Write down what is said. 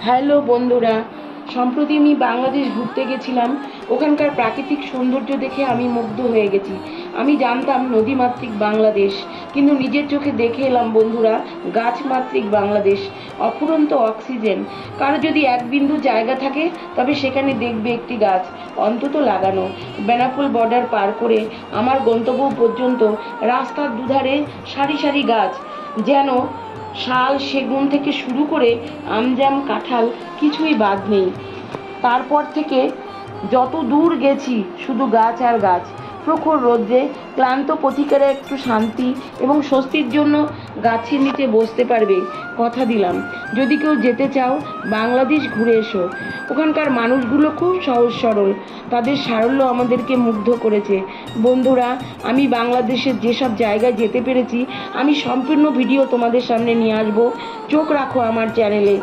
Hello বন্ধুরা, সম্প্রতি আমি বাংলাদেশ ঘুরতে গেছিলাম। ওখানকার প্রাকৃতিক সৌন্দর্য দেখে আমি মুগ্ধ হয়ে গেছি। আমি জানতাম নদীমাতৃক বাংলাদেশ, কিন্তু নিজের চোখে দেখে এলাম বন্ধুরা, গাছমাতৃক বাংলাদেশ। অফুরন্ত অক্সিজেন। কারো যদি এক বিন্দু জায়গা থাকে তবে সেখানে দেখবে একটি গাছ অন্তত লাগানো। বেনাপোল বর্ডার পার করে আমার গন্তব্য পর্যন্ত রাস্তার দুধারে সারি সারি গাছ, যেন শাল সেগুন থেকে শুরু করে আমজাম কাঁঠাল কিছুই বাদ নেই। তারপর থেকে যত দূর গেছি শুধু গাছ আর গাছ। প্রখর রৌদ্রে ক্লান্ত পথিকেরা একটু শান্তি এবং স্বস্তির জন্য গাছের নিচে বসতে পারবে। কথা দিলাম, যদি কেউ যেতে চাও বাংলাদেশ ঘুরে এসো। ওখানকার মানুষগুলো খুব সহজ সরল, তাদের সারল্য আমাদেরকে মুগ্ধ করেছে। বন্ধুরা, আমি বাংলাদেশের যেসব জায়গায় যেতে পেরেছি আমি সম্পূর্ণ ভিডিও তোমাদের সামনে নিয়ে আসবো। চোখ রাখো আমার চ্যানেলে।